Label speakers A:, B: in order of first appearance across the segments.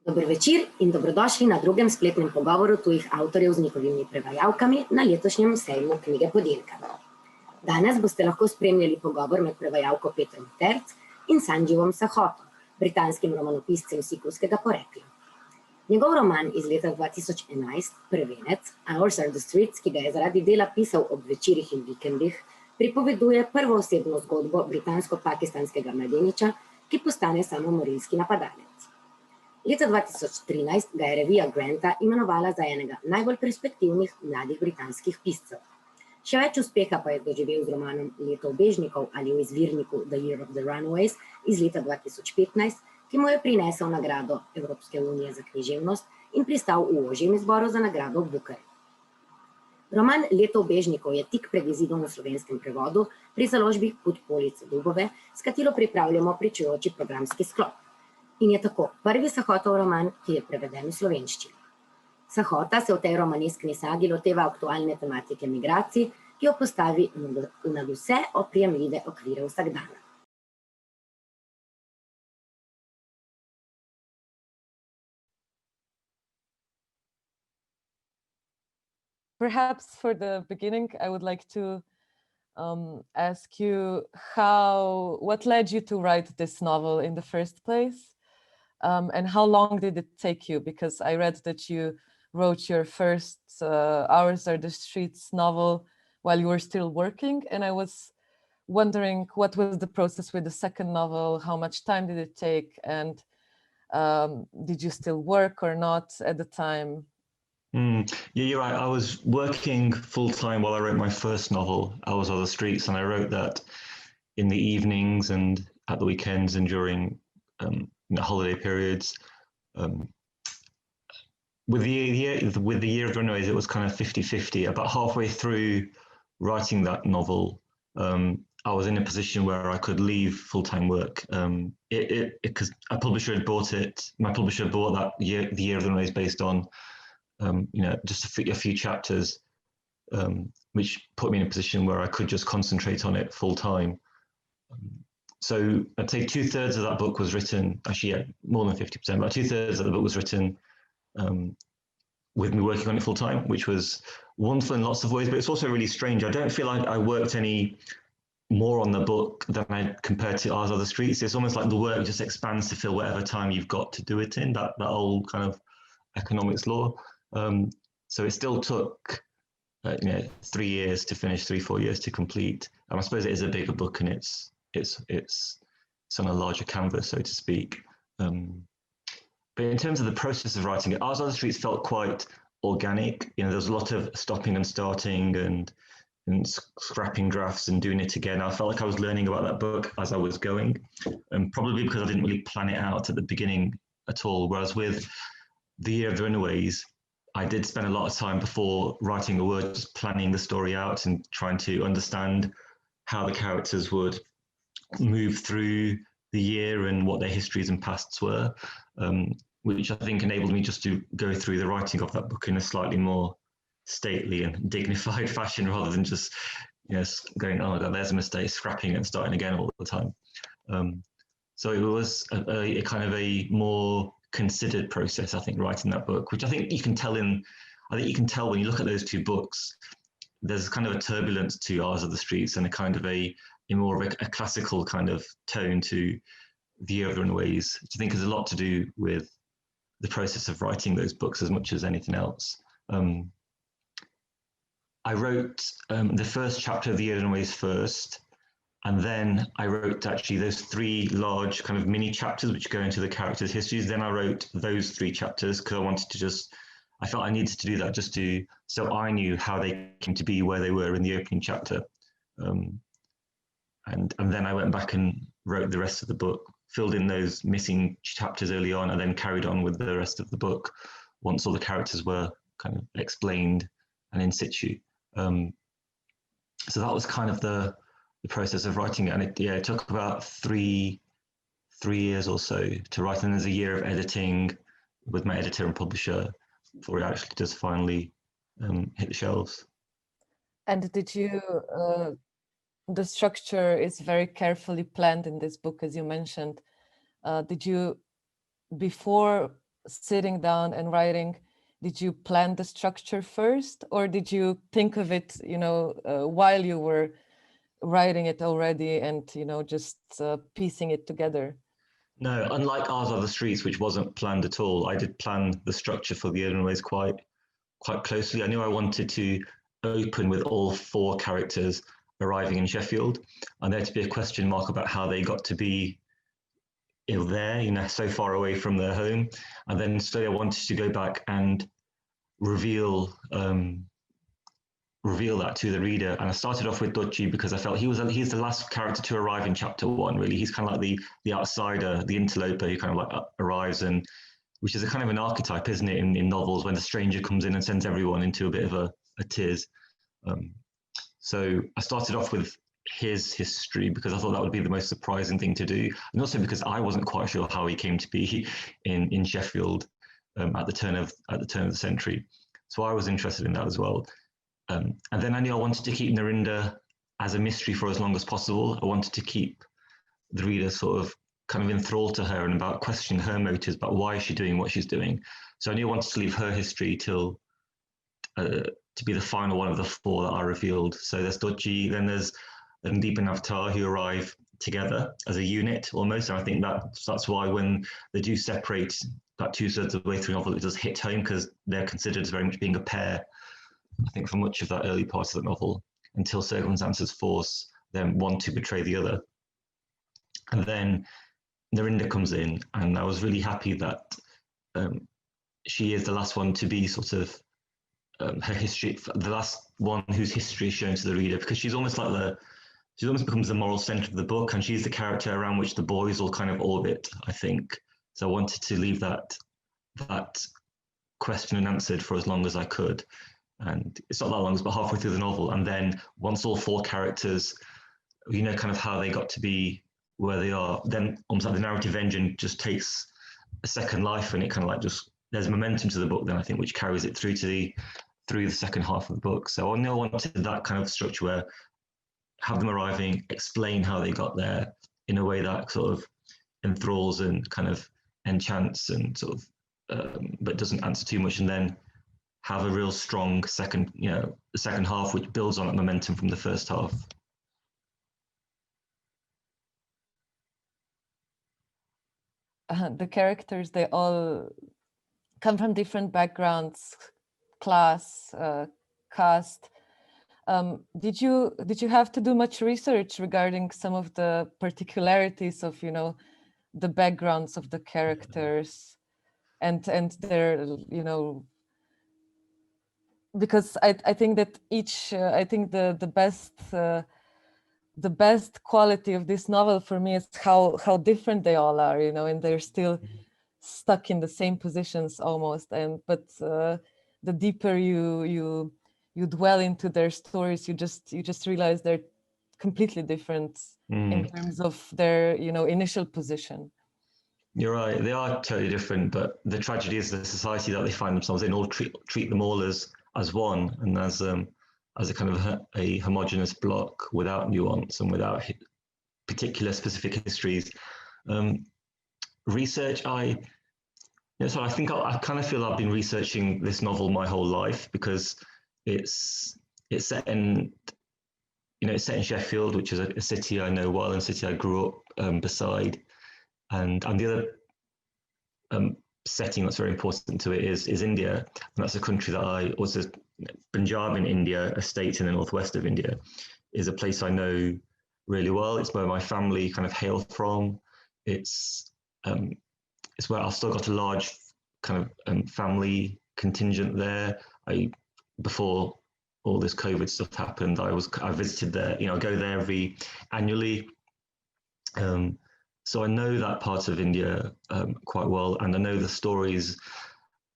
A: Dober večer in dobrodošli na drugem spletnem pogovoru tujih avtorjev z njihovimi prevajalkami na letošnjem sejmu knjige podelka. Danes boste lahko spremljali pogovor med prevajalko Petro Meterc in Sunjeevom Sahoto, britanskim romanopiscem sikovskega porekla. Njegov roman iz leta 2011, Prvenec, Ours Are the Streets, ki ga je zaradi dela pisal ob večerih in vikendih, pripoveduje prvoosebno zgodbo britansko-pakistanskega mladeniča, ki postane samomorilski napadalec. Leta 2013 ga je revija Granta imenovala za enega najbolj perspektivnih mladih britanskih piscev. Še več uspeha pa je doživel z romanom Leto ubežnikov ali v izvirniku The Year of the Runaways iz leta 2015, ki mu je prinesel nagrado Evropske unije za književnost in pristal v ožjem izboru za nagrado Booker. Roman Leto ubežnikov je tik pred izidom v slovenskem prevodu pri založbi KUD Police Dubove, s katero pripravljamo pričujoči programski sklop. In je tako prvi Sahotov roman, ki je preveden v slovenščino. Sahota se v tej romaneskni sagi loteva aktualne tematike migracij, ki jo postavi v nadvse oprijemljive okvire vsakdana.
B: Perhaps for the beginning, I would like to ask you what led you to write this novel in the first place? And how long did it take you? Because I read that you wrote your first Ours Are the Streets novel while you were still working. And I was wondering what was the process with the second novel? How much time did it take? And did you still work or not at the time?
C: Yeah, you're right. I was working full-time while I wrote my first novel, Ours Are the Streets, and I wrote that in the evenings and at the weekends and during holiday periods. With the Year of the Runaways, it was kind of 50-50. About halfway through writing that novel, I was in a position where I could leave full-time work. Because a publisher had bought it. My publisher bought the Year of the Runaways based on just a few chapters, which put me in a position where I could just concentrate on it full-time. So I'd say 2/3 of that book was written, actually, yeah, more than 50%, but 2/3 of the book was written with me working on it full-time, which was wonderful in lots of ways, but it's also really strange. I don't feel like I worked any more on the book than I compared to Ours Are the Streets. It's almost like the work just expands to fill whatever time you've got to do it in, that old kind of economics law. So it still took 3 years to finish, 3-4 years to complete. And I suppose it is a bigger book and it's on a larger canvas, so to speak. But in terms of the process of writing it, Ours Are the Streets felt quite organic. There was a lot of stopping and starting and scrapping drafts and doing it again. I felt like I was learning about that book as I was going, and probably because I didn't really plan it out at the beginning at all. Whereas with The Year of the Runaways, I did spend a lot of time before writing a word just planning the story out and trying to understand how the characters would move through the year and what their histories and pasts were, which I think enabled me just to go through the writing of that book in a slightly more stately and dignified fashion rather than just going, oh my God, there's a mistake, scrapping it and starting again all the time. So it was a kind of a more considered process, I think, writing that book, which I think you can tell when you look at those two books. There's kind of a turbulence to Ours Are the Streets and a kind of a more of a classical kind of tone to The Year of the Runaways, which I think has a lot to do with the process of writing those books as much as anything else. I wrote the first chapter of The Year of the Runaways first, and then I wrote actually those 3 large kind of mini chapters which go into the characters' histories. Then I wrote those 3 chapters because I felt I needed to do that so I knew how they came to be where they were in the opening chapter. And then I went back and wrote the rest of the book, filled in those missing chapters early on, and then carried on with the rest of the book once all the characters were kind of explained and in situ. So that was kind of the process of writing it, and it took about 3 years or so to write, and there's a year of editing with my editor and publisher before it actually does finally hit the shelves.
B: And did you the structure is very carefully planned in this book, as you mentioned. Did you, before sitting down and writing, did you plan the structure first, or did you think of it, while you were writing it already and, just piecing it together?
C: No, unlike Ours Are the Streets, which wasn't planned at all, I did plan the structure for the Edelweiss quite closely. I knew I wanted to open with all 4 characters arriving in Sheffield, and there to be a question mark about how they got to be there, so far away from their home. And then slowly I wanted to go back and reveal that to the reader. And I started off with Drugi because I felt he's the last character to arrive in chapter 1, really. He's kind of like the outsider, the interloper who kind of like arrives, and which is a kind of an archetype, isn't it, in novels, when the stranger comes in and sends everyone into a bit of a tiz. So I started off with his history because I thought that would be the most surprising thing to do, and also because I wasn't quite sure how he came to be in Sheffield at the turn of the century. So I was interested in that as well. And then I knew I wanted to keep Narinda as a mystery for as long as possible. I wanted to keep the reader sort of kind of enthralled to her and about questioning her motives, about why is she doing what she's doing. So I knew I wanted to leave her history till to be the final one of the 4 that I revealed. So there's Drugi, then there's Deep and Avatar, who arrive together as a unit almost. And I think that's why when they do separate about 2/3 of the way through the novel, it does hit home, because they're considered as very much being a pair, I think, for much of that early part of the novel, until circumstances force them one to betray the other. And then Narinda comes in, and I was really happy that she is the last one to be sort of her history, the last one whose history is shown to the reader, because she's almost becomes the moral center of the book, and she's the character around which the boys all kind of orbit, I think. So I wanted to leave that question unanswered for as long as I could. And it's not that long, it's about halfway through the novel. And then once all 4 characters, kind of how they got to be where they are, then almost like the narrative engine just takes a second life, and it kind of like there's momentum to the book then, I think, which carries it through the second half of the book. So I wanted that kind of structure where have them arriving, explain how they got there in a way that sort of enthralls and kind of enchants and sort of, but doesn't answer too much, and then have a real strong second half which builds on that momentum from the first half.
B: The characters, they all come from different backgrounds, class, caste. Did you have to do much research regarding some of the particularities of the backgrounds of the characters and their because I think that I think the best quality of this novel for me is how different they all are, and they're still stuck in the same positions almost. But the deeper you dwell into their stories, you just realize they're completely different in terms of their initial position.
C: You're right, they are totally different, but the tragedy is the society that they find themselves in all treat them all as one, and as a kind of a homogenous block without nuance and without particular specific histories. Research, so I think I kind of feel I've been researching this novel my whole life, because it's set in Sheffield, which is a city I know well, and a city I grew up beside, and the other setting that's very important to it is India, and that's a country that Punjab in India, a state in the northwest of India, is a place I know really well. It's where my family kind of hail from. It's where I've still got a large kind of family contingent there. Before all this COVID stuff happened, I visited there. I go there annually. So I know that part of India quite well, and I know the stories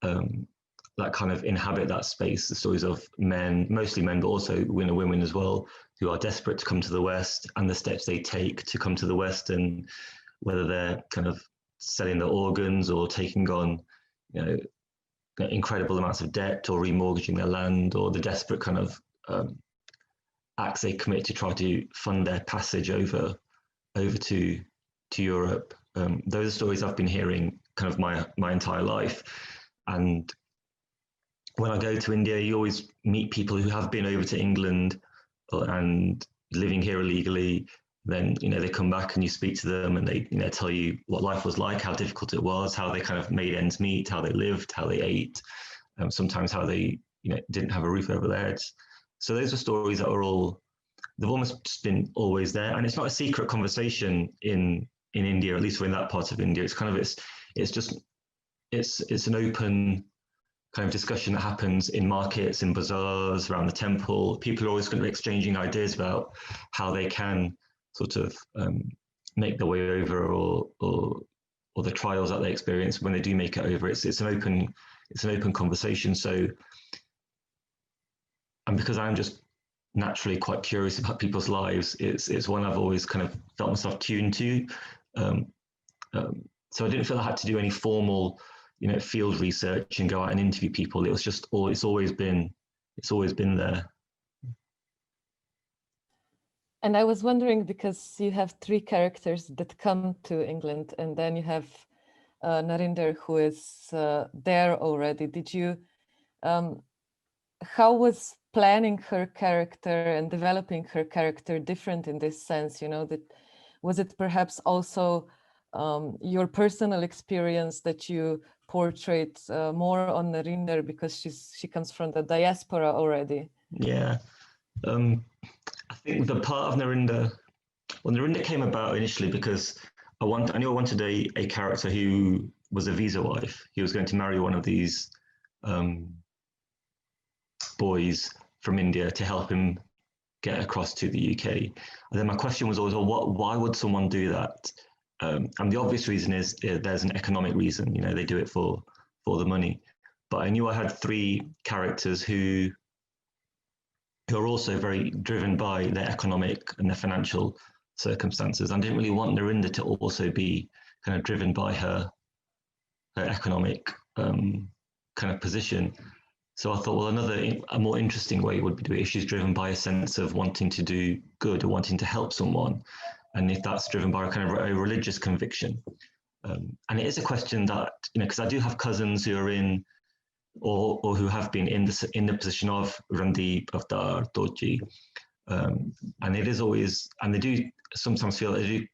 C: that kind of inhabit that space, the stories of men, mostly men, but also women as well, who are desperate to come to the West, and the steps they take to come to the West, and whether they're kind of selling their organs or taking on, incredible amounts of debt, or remortgaging their land, or the desperate kind of acts they commit to try to fund their passage over to Europe. Those are stories I've been hearing kind of my entire life. And when I go to India, you always meet people who have been over to England and living here illegally. Then, they come back and you speak to them and they, tell you what life was like, how difficult it was, how they kind of made ends meet, how they lived, how they ate, sometimes how they, didn't have a roof over their heads. So those are stories that are they've almost just been always there. And it's not a secret conversation in India, at least in that part of India. It's kind of, it's an open kind of discussion that happens in markets, in bazaars, around the temple. People are always going to be exchanging ideas about how they can sort of make their way over, or the trials that they experience when they do make it over. It's an open conversation. So, and because I'm just naturally quite curious about people's lives, it's one I've always kind of felt myself tuned to. So I didn't feel I had to do any formal, field research and go out and interview people. It was just it's always been there.
B: And I was wondering, because you have 3 characters that come to England, and then you have Narinder, who is there already. Did you, how was planning her character and developing her character different in this sense? That was it perhaps also your personal experience that you portrayed more on Narinder because she comes from the diaspora already?
C: Yeah. I think the part of Narinder, Narinder came about initially because I knew I wanted a character who was a visa wife. He was going to marry one of these boys from India to help him get across to the UK. And then my question was always, why would someone do that? And the obvious reason is there's an economic reason. They do it for the money. But I knew I had 3 characters who are also very driven by their economic and their financial circumstances. I didn't really want Narinder to also be kind of driven by her economic kind of position. So I thought, well, a more interesting way would be to be if she's driven by a sense of wanting to do good or wanting to help someone, and if that's driven by a kind of a religious conviction. And it is a question that, because I do have cousins who are in, or who have been in the position of Randi, Avtar, Tujih, and it is always, and they do sometimes feel they do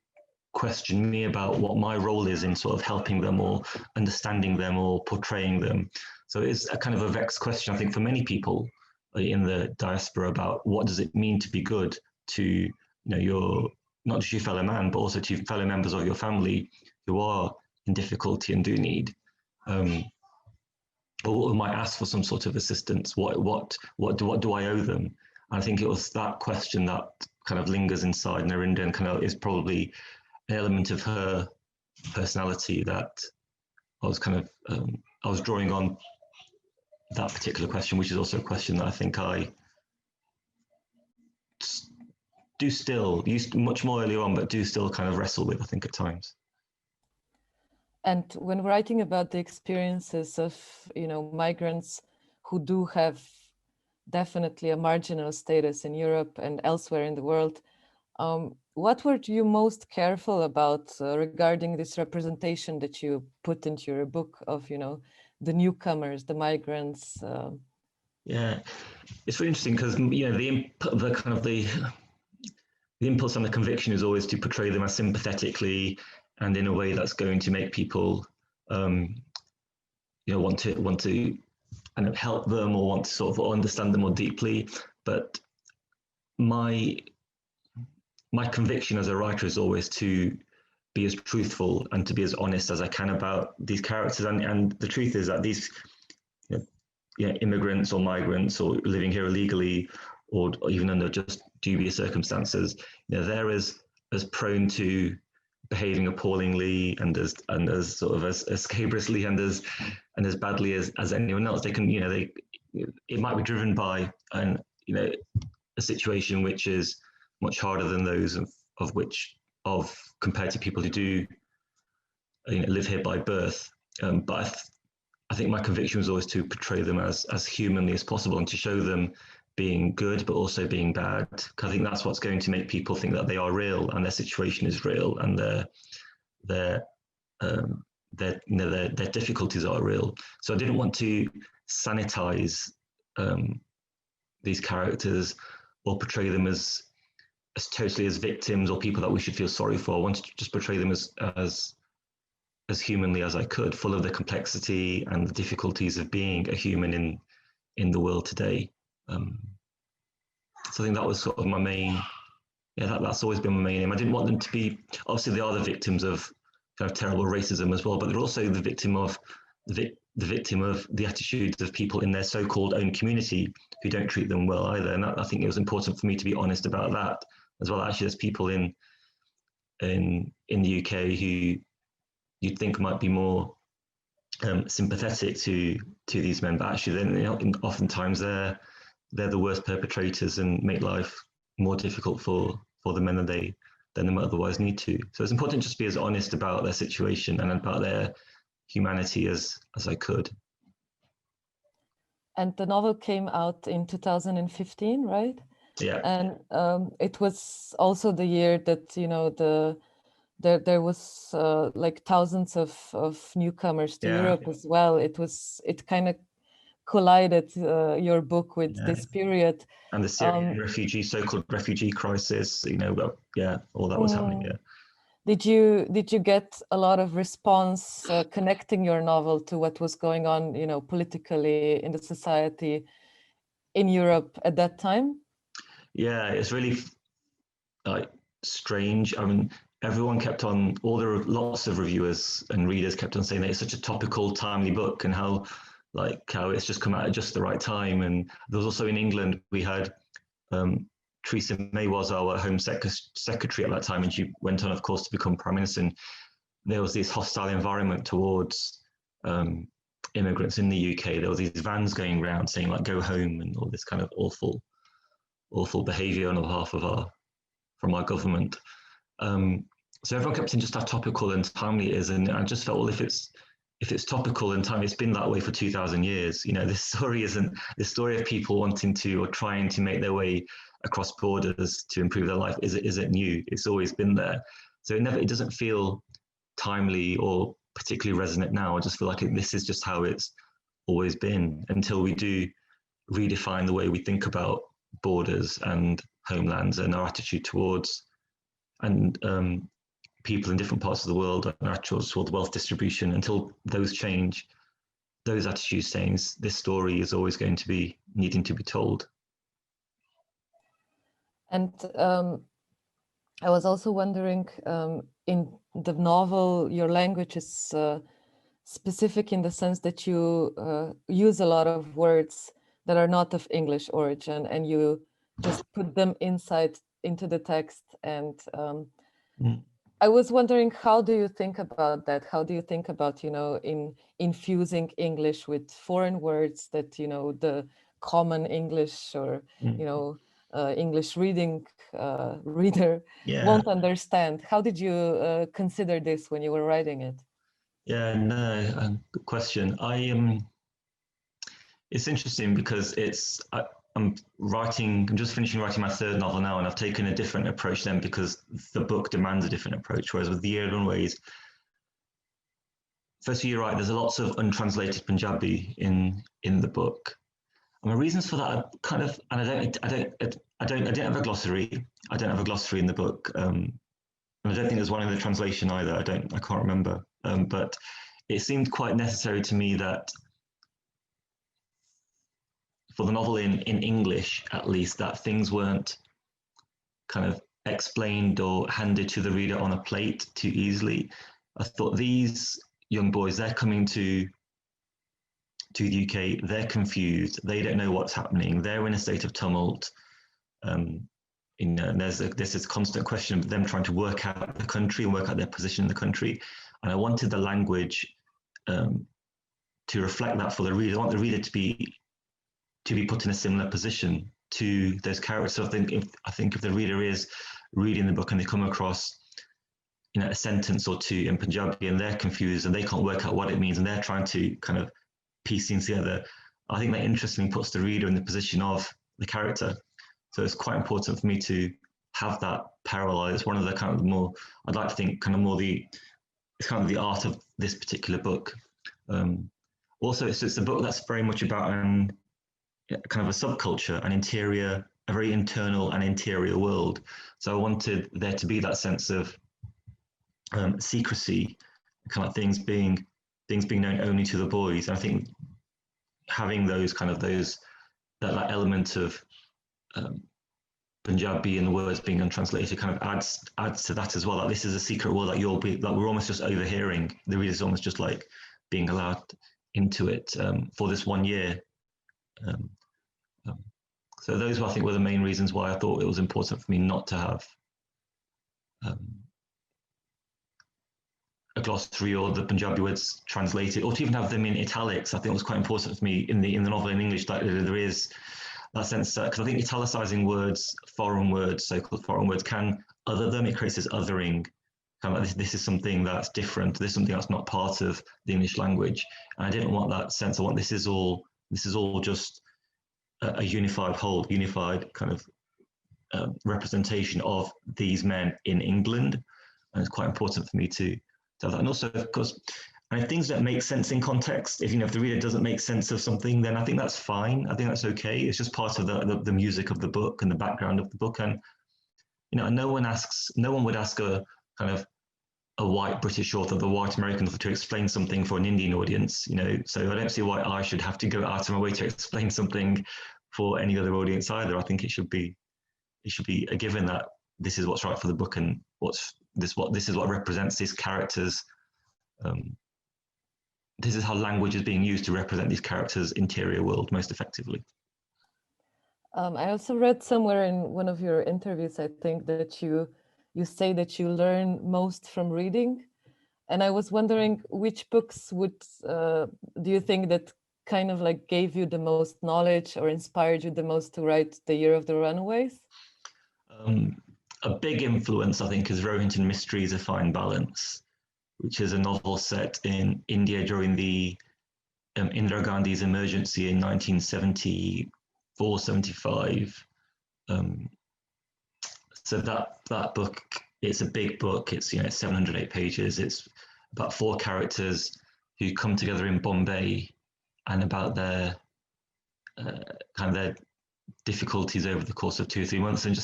C: question me about what my role is in sort of helping them or understanding them or portraying them. So it's a kind of a vexed question, I think, for many people in the diaspora about what does it mean to be good to your, not just your fellow man, but also to fellow members of your family who are in difficulty and do need. Or might ask for some sort of assistance. What do I owe them? And I think it was that question that kind of lingers inside Narinder and kind of is probably an element of her personality that I was kind of I was drawing on that particular question, which is also a question that I think I do still, used much more earlier on, but do still kind of wrestle with, I think, at times.
B: And when writing about the experiences of, migrants who do have definitely a marginal status in Europe and elsewhere in the world, what were you most careful about regarding this representation that you put into your book of, the newcomers, the migrants?
C: Yeah, it's really interesting because, the impulse and the conviction is always to portray them as sympathetically and in a way that's going to make people, want to kind of help them or want to sort of understand them more deeply. But my conviction as a writer is always to be as truthful and to be as honest as I can about these characters. And the truth is that these immigrants or migrants or living here illegally or even under just dubious circumstances, they're as prone to behaving appallingly and as sort of as scabrously and as badly as anyone else. They can, it might be driven by a situation which is much harder than those of compared to people who do live here by birth. But I think my conviction was always to portray them as humanly as possible and to show them being good, but also being bad. Because I think that's what's going to make people think that they are real and their situation is real and their their difficulties are real. So I didn't want to sanitize these characters or portray them as totally as victims or people that we should feel sorry for. I wanted to just portray them as humanly as I could, full of the complexity and the difficulties of being a human in the world today. So I think that was sort of my main, that's always been my main aim. I didn't want them to be, obviously they are the victims of kind of terrible racism as well, but they're also the victim of the attitudes of people in their so-called own community who don't treat them well either. And I think it was important for me to be honest about that as well. Actually, there's people in the UK who you'd think might be more sympathetic to these men, but actually then oftentimes they're the worst perpetrators and make life more difficult for the men than they might otherwise need to. So it's important just to be as honest about their situation and about their humanity as I could. And
B: the novel came out in 2015, right?
C: Yeah.
B: And it was also the year that, you know, there was like thousands of newcomers to Europe as well. It kind of collided your book with this period.
C: And the Syrian so-called refugee crisis, you know, all that was happening,
B: Did you get a lot of response connecting your novel to what was going on, you know, politically in the society in Europe at that time?
C: Yeah, it's really like strange. I mean, everyone kept on, lots of reviewers and readers kept on saying that it's such a topical, timely book, and how it's just come out at just the right time. And there was also in England, we had Theresa May was our Home Secretary at that time, and she went on, of course, to become Prime Minister. And there was this hostile environment towards immigrants in the UK. There were these vans going around saying like "go home" and all this kind of awful behaviour on behalf of from our government. So everyone kept saying just how topical and timely it is, and I just felt, well, if it's topical and timely, it's been that way for 2,000 years. You know, this story of people wanting to or trying to make their way across borders to improve their life isn't new. It's always been there. So it doesn't feel timely or particularly resonant now. I just feel like this is just how it's always been, until we do redefine the way we think about borders and homelands and our attitude towards people in different parts of the world and attitudes toward wealth distribution. Until those change, those attitudes saying this story is always going to be needing to be told.
B: And I was also wondering, in the novel, your language is specific in the sense that you use a lot of words that are not of English origin, and you just put them into the text. And I was wondering, how do you think about that? How do you think about, you know, infusing English with foreign words that, you know, the common English or, you know, English reader won't understand? How did you consider this when you were writing it?
C: Yeah, no, good question. It's interesting because I'm just finishing writing my third novel now, and I've taken a different approach then because the book demands a different approach. Whereas with the 𝐻𝐸𝐴, firstly, you're right, there's lots of untranslated Punjabi in the book. And my reasons for that are kind of, and I don't have a glossary. I don't have a glossary in the book. And I don't think there's one in the translation either. I can't remember. But it seemed quite necessary to me that for the novel in English, at least, that things weren't kind of explained or handed to the reader on a plate too easily. I thought these young boys, they're coming to the UK, they're confused, they don't know what's happening, they're in a state of tumult. You know, and there's this constant question of them trying to work out the country and work out their position in the country. And I wanted the language to reflect that for the reader. I want the reader to be put in a similar position to those characters. So I think if the reader is reading the book and they come across, you know, a sentence or two in Punjabi and they're confused and they can't work out what it means and they're trying to kind of piece things together, I think that interestingly puts the reader in the position of the character. So it's quite important for me to have that parallel. It's one of the kind of more, I'd like to think, kind of more the it's kind of the art of this particular book. Also, it's a book that's very much about kind of a subculture, a very internal and interior world. So I wanted there to be that sense of secrecy, kind of things being known only to the boys. And I think having that element of Punjabi and the words being untranslated kind of adds to that as well. Like, this is a secret world that we're almost just overhearing. The reader's almost just like being allowed into it for this 1 year. So those, I think, were the main reasons why I thought it was important for me not to have a glossary or the Punjabi words translated, or to even have them in italics. I think it was quite important for me in the novel in English that there is that sense, because I think italicizing words, so-called foreign words, can other them. It creates this othering, kind of like this is something that's different. This is something that's not part of the English language. And I didn't want that sense. I want this is all just a unified whole, unified kind of representation of these men in England. And it's quite important for me to have that. And also, of course, and if things don't make sense in context, if the reader doesn't make sense of something, then I think that's fine. I think that's okay. It's just part of the music of the book and the background of the book. And no one would ask a kind of a white British author, the white American author, to explain something for an Indian audience. So I don't see why I should have to go out of my way to explain something for any other audience either. I think it should be a given that this is what's right for the book, and this is what represents these characters. This is how language is being used to represent these characters' interior world most effectively.
B: I also read somewhere in one of your interviews, I think, that you say that you learn most from reading. And I was wondering, which books do you think that kind of like gave you the most knowledge or inspired you the most to write The Year of the Runaways?
C: A big influence, I think, is Rohinton Mysteries: A Fine Balance, which is a novel set in India during the Indira Gandhi's emergency in 1974-75. So that book, it's a big book. It's 708 pages. It's about 4 characters who come together in Bombay, and about their difficulties over the course of 2 or 3 months. And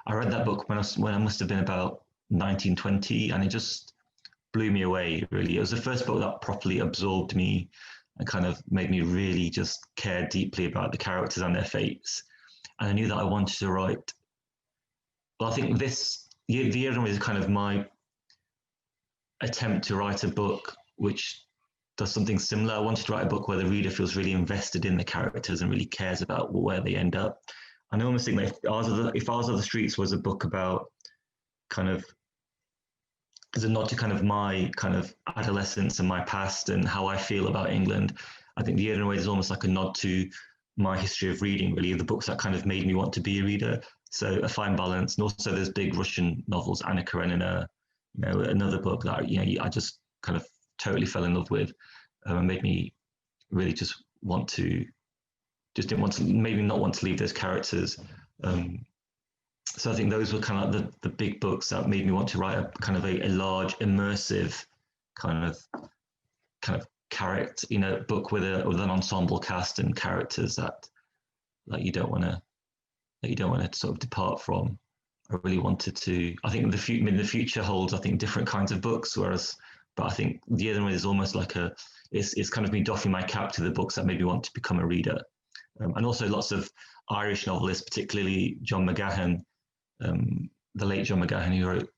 C: I read that book when I must have been about 19, 20, and it just blew me away, really. It was the first book that properly absorbed me and kind of made me really just care deeply about the characters and their fates. And I knew that I wanted to write. Well, I think The Year of the Runaways is kind of my attempt to write a book which does something similar. I wanted to write a book where the reader feels really invested in the characters and really cares about where they end up. And I almost think that if Ours of the Streets was a book about kind of, as a nod to kind of my kind of adolescence and my past and how I feel about England, I think The Year of the Runaways is almost like a nod to my history of reading, really, the books that kind of made me want to be a reader. So A Fine Balance, and also there's big Russian novels, Anna Karenina, another book that I just kind of totally fell in love with, and made me really maybe not want to leave those characters. So I think those were kind of the big books that made me want to write a kind of a large, immersive kind of character, book with an ensemble cast and characters that you don't want to sort of depart from. I really wanted to. I think the future holds, I think, different kinds of books, but I think The other one is almost like it's kind of me doffing my cap to the books that made me want to become a reader. And also lots of Irish novelists, particularly John McGahern, the late John McGahern, who wrote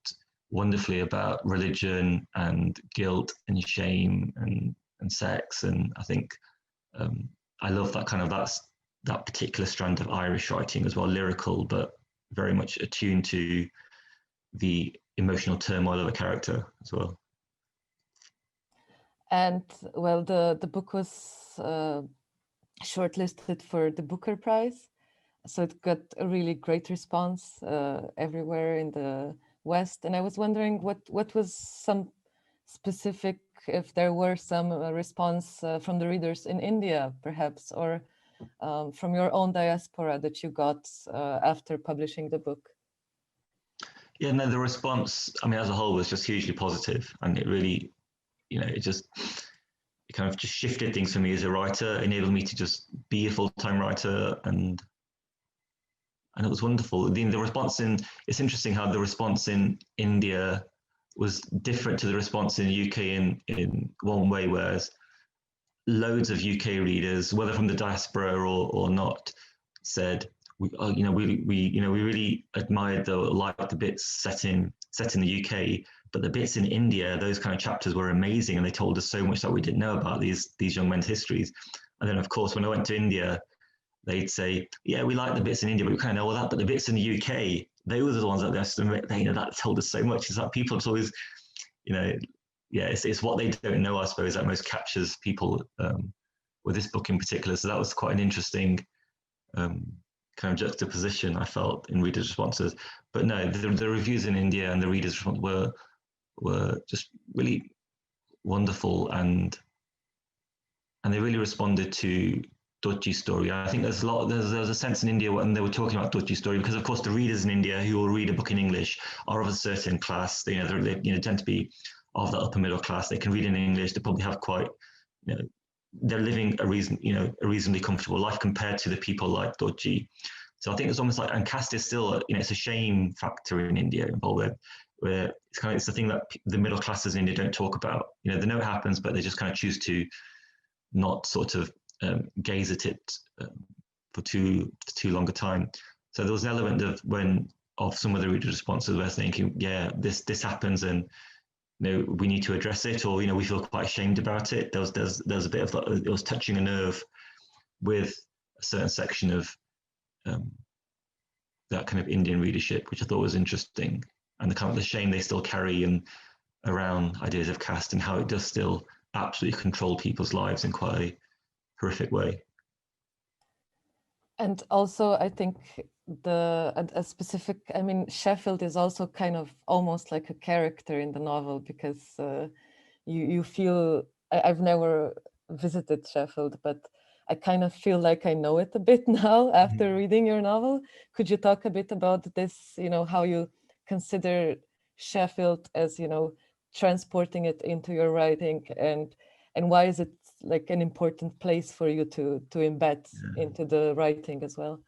C: wonderfully about religion and guilt and shame and sex. And I think I love that particular strand of Irish writing as well, lyrical, but very much attuned to the emotional turmoil of a character as well.
B: And well, the book was shortlisted for the Booker Prize, so it got a really great response everywhere in the West. And I was wondering what was some specific, if there were some response from the readers in India, perhaps, or from your own diaspora that you got after publishing the book.
C: Yeah, no, the response, I mean, as a whole was just hugely positive, and it really, it kind of just shifted things for me as a writer, enabled me to just be a full-time writer, and it was wonderful. The response it's interesting how the response in India was different to the response in the UK in one way, whereas loads of UK readers, whether from the diaspora or not, said, we really admired liked the bits set in the UK, but the bits in India, those kind of chapters were amazing, and they told us so much that we didn't know about these young men's histories. And then, of course, when I went to India, they'd say, yeah, we like the bits in India, but we kind of know all that. But the bits in the UK, they were the ones that told us so much. Is that people, it's always, it's what they don't know, I suppose, that most captures people with this book in particular. So that was quite an interesting kind of juxtaposition I felt in readers' responses. But no, the reviews in India and the readers' response were just really wonderful, and they really responded to 𝐲𝐸's story. I think there's a sense in India when they were talking about 𝐲𝐸's story, because of course the readers in India who will read a book in English are of a certain class. They tend to be of the upper middle class. They can read in English. They probably have quite, they're living a reasonably comfortable life compared to the people like 𝐲𝐸. So I think it's almost like, and caste is still, it's a shame factor in India involved, where it's the thing that the middle classes in India don't talk about. They know it happens, but they just kind of choose to not sort of gaze at it for too long a time. So there was an element of some of the reader responses where thinking, yeah, this happens, and we need to address it, or we feel quite ashamed about it. There was a bit of it was touching a nerve with a certain section of that kind of Indian readership, which I thought was interesting, and the kind of the shame they still carry around ideas of caste, and how it does still absolutely control people's lives in quite a horrific way.
B: And also, I think a specific, I mean, Sheffield is also kind of almost like a character in the novel, because you feel, I've never visited Sheffield, but I kind of feel like I know it a bit now after reading your novel. Could you talk a bit about this, how you consider Sheffield as, transporting it into your writing, and why is it like an important place for you to embed into the writing as well?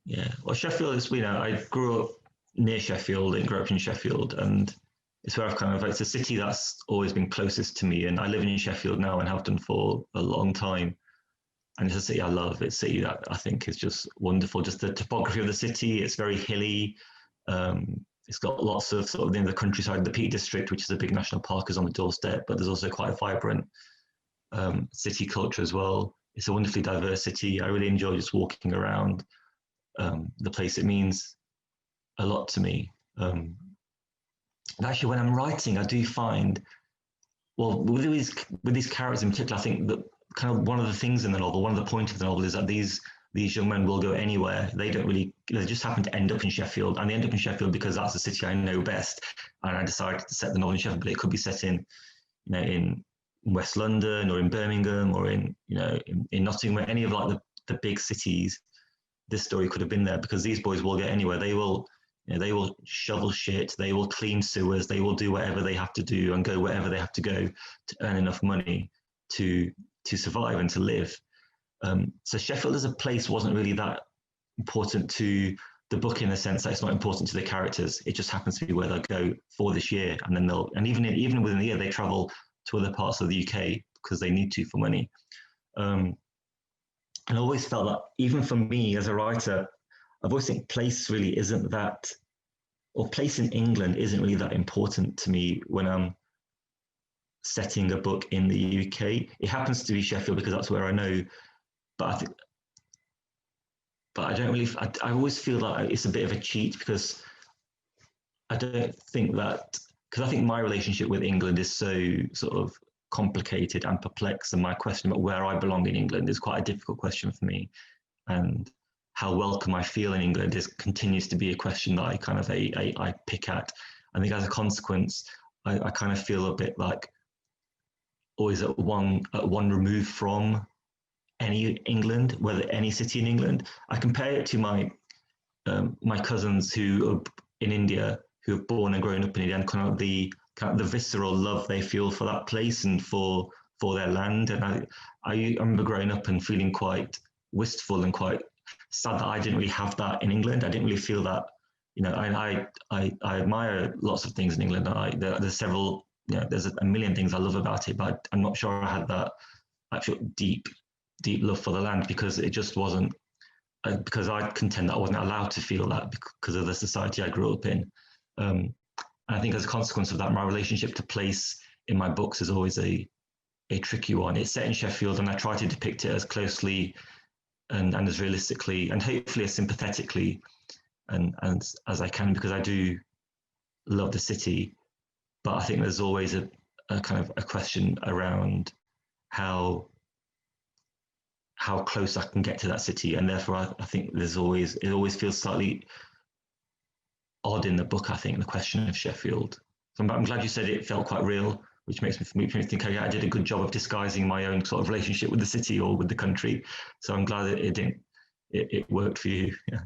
C: Yeah, well, Sheffield is, I grew up near Sheffield and grew up in Sheffield, and it's where it's a city that's always been closest to me, and I live in Sheffield now and have done for a long time, and it's a city I love. It's a city that I think is just wonderful. Just the topography of the city, it's very hilly. It's got lots of sort of the countryside. The Peak District, which is a big national park, is on the doorstep, but there's also quite a vibrant city culture as well. It's a wonderfully diverse city. I really enjoy just walking around the place. It means a lot to me. And actually, when I'm writing, I do find, well, with these characters in particular, I think that kind of one of the things in the novel, one of the points of the novel, is that these young men will go anywhere. They don't really, they just happen to end up in Sheffield, and they end up in Sheffield because that's the city I know best. And I decided to set the novel in Sheffield, but it could be set in West London or in Birmingham or in Nottingham, any of like the big cities. This story could have been there, because these boys will get anywhere. They will shovel shit, they will clean sewers, they will do whatever they have to do and go wherever they have to go to earn enough money to survive and to live. So Sheffield as a place wasn't really that important to the book, in the sense that it's not important to the characters. It just happens to be where they'll go for this year, and then even within the year they travel to other parts of the UK because they need to for money. And I always felt that, even for me as a writer, I've always think place really isn't that, or place in England isn't really that important to me when I'm setting a book in the UK. It happens to be Sheffield because that's where I know, but I don't really, I always feel that it's a bit of a cheat, because I don't think that, because I think my relationship with England is so sort of complicated and perplexed, and my question about where I belong in England is quite a difficult question for me, and how welcome I feel in England continues to be a question that I kind of I pick at. I think as a consequence, I kind of feel a bit like always at one remove from any England, whether any city in England. I compare it to my my cousins who are in India, who have born and grown up in it, and kind of the visceral love they feel for that place and for their land. And I remember growing up and feeling quite wistful and quite sad that I didn't really have that in England. I didn't really feel that, you know, I admire lots of things in England. There's several, you know, there's a million things I love about it, but I'm not sure I had that actual deep love for the land, because it just wasn't, because I contend that I wasn't allowed to feel that because of the society I grew up in. I think as a consequence of that, my relationship to place in my books is always a tricky one. It's set in Sheffield, and I try to depict it as closely and as realistically and hopefully as sympathetically and as I can, because I do love the city. But I think there's always a kind of a question around how close I can get to that city, and therefore I think it always feels slightly odd in the book. I think the question of Sheffield. So I'm glad you said it felt quite real, which makes me think I did a good job of disguising my own sort of relationship with the city or with the country. So I'm glad that it worked for you. Yeah.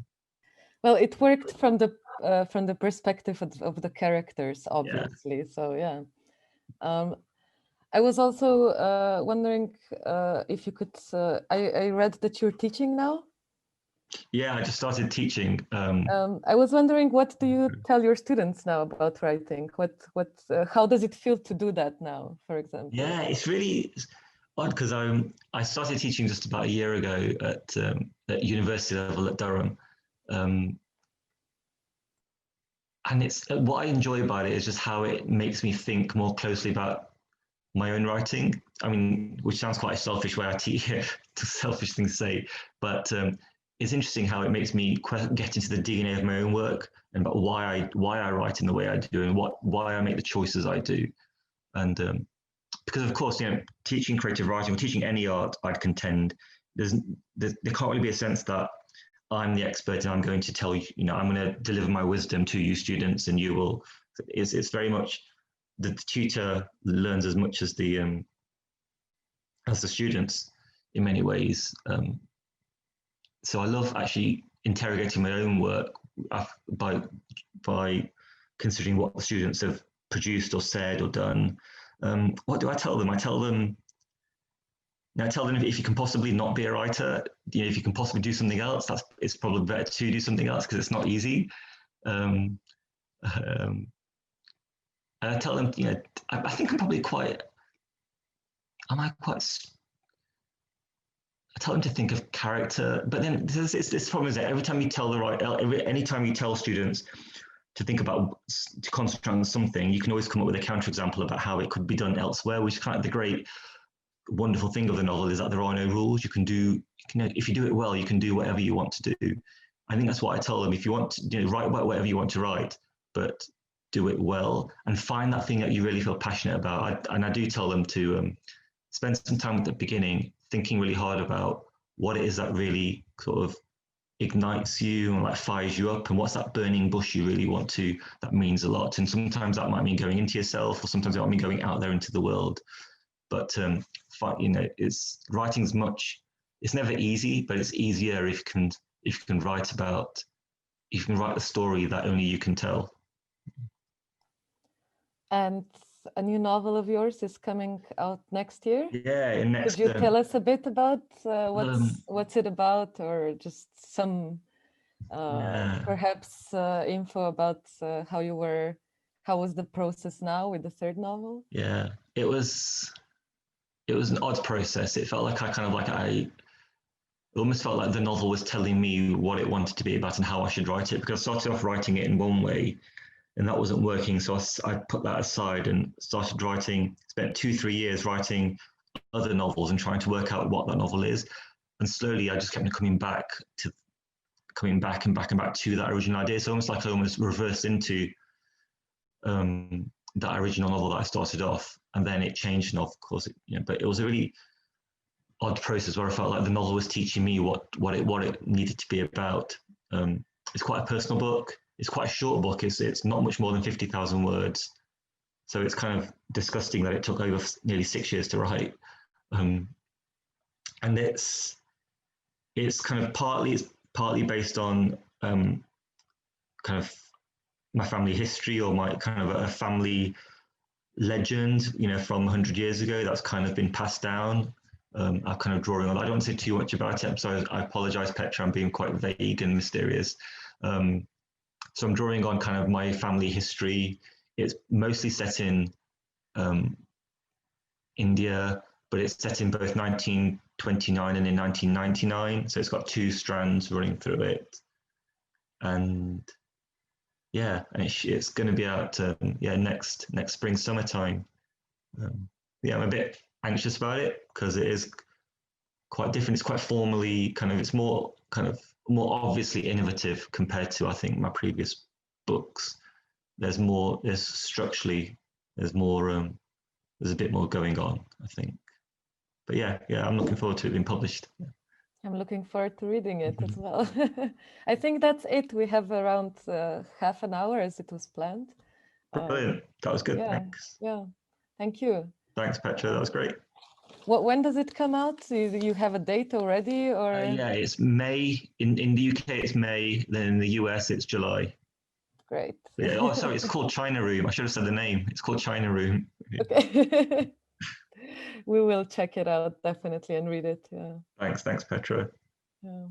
B: Well, it worked from the perspective of the characters, obviously. Yeah. So yeah. I was also wondering if you could. I read that you're teaching now.
C: Yeah, I just started teaching.
B: I was wondering, what do you tell your students now about writing? How does it feel to do that now, for example?
C: Yeah, it's really odd, because I started teaching just about a year ago at university level at Durham, and it's what I enjoy about it is just how it makes me think more closely about my own writing. I mean, which sounds quite a selfish way I teach, selfish thing to say, but it's interesting how it makes me get into the DNA of my own work and about why I write in the way I do and why I make the choices I do. And because of course, you know, teaching creative writing or teaching any art, I'd contend there can't really be a sense that I'm the expert and I'm going to tell you, you know, I'm going to deliver my wisdom to you students and you will. It's very much the tutor learns as much as the students in many ways. So I love actually interrogating my own work by considering what the students have produced or said or done. What do I tell them? I tell them if you can possibly not be a writer, you know, if you can possibly do something else, it's probably better to do something else because it's not easy. And I tell them, you know, I think I'm probably quite. I tell them to think of character, but then this problem is that anytime you tell students to think about, to concentrate on something, you can always come up with a counterexample about how it could be done elsewhere, which is kind of the great, wonderful thing of the novel is that there are no rules. If you do it well, you can do whatever you want to do. I think that's what I tell them. If you want to, you know, write whatever you want to write, but do it well and find that thing that you really feel passionate about. I do tell them to spend some time at the beginning thinking really hard about what it is that really sort of ignites you and like fires you up, and what's that burning bush you really want to, that means a lot. And sometimes that might mean going into yourself, or sometimes it might mean going out there into the world. But you know, writing's it's never easy, but it's easier if you can write the story that only you can tell.
B: And a new novel of yours is coming out next year.
C: Yeah,
B: Could you tell us a bit about what's it about, or just some perhaps info about how was the process now with the third novel?
C: Yeah, it was an odd process. It felt like I almost felt like the novel was telling me what it wanted to be about and how I should write it, because I started off writing it in one way and that wasn't working. So I put that aside and started writing, spent 2-3 years writing other novels and trying to work out what that novel is. And slowly I just kept coming back to that original idea. So almost like I almost reversed into that original novel that I started off, and then it changed. And of course, but it was a really odd process where I felt like the novel was teaching me what it needed to be about. It's quite a personal book. It's quite a short book. It's not much more than 50,000 words. So it's kind of disgusting that it took over nearly 6 years to write. And it's kind of partly based on kind of my family history or my kind of a family legend, you know, from 100 years ago that's kind of been passed down. I'm kind of drawing on. I don't want to say too much about it. I'm sorry. I apologize, Petra. I'm being quite vague and mysterious. So I'm drawing on kind of my family history. It's mostly set in India, but it's set in both 1929 and in 1999. So it's got two strands running through it. And yeah, and it's going to be out next spring, summertime. Yeah, I'm a bit anxious about it because it is quite different. It's quite formally kind of, it's more obviously innovative compared to, I think, my previous books. There's structurally, there's a bit more going on, I think. But yeah, I'm looking forward to it being published. Yeah.
B: I'm looking forward to reading it as well. I think that's it. We have around half an hour as it was planned.
C: Brilliant. That was good.
B: Yeah,
C: Thanks.
B: Yeah, thank you.
C: Thanks, Petra. That was great.
B: When does it come out? You have a date already, or?
C: Yeah, it's May. In the UK, it's May. Then in the US, it's July.
B: Great.
C: Yeah. Oh, sorry. It's called China Room. I should have said the name. It's called China Room.
B: Okay. We will check it out definitely and read it. Yeah.
C: Thanks, Petra.
B: Yeah.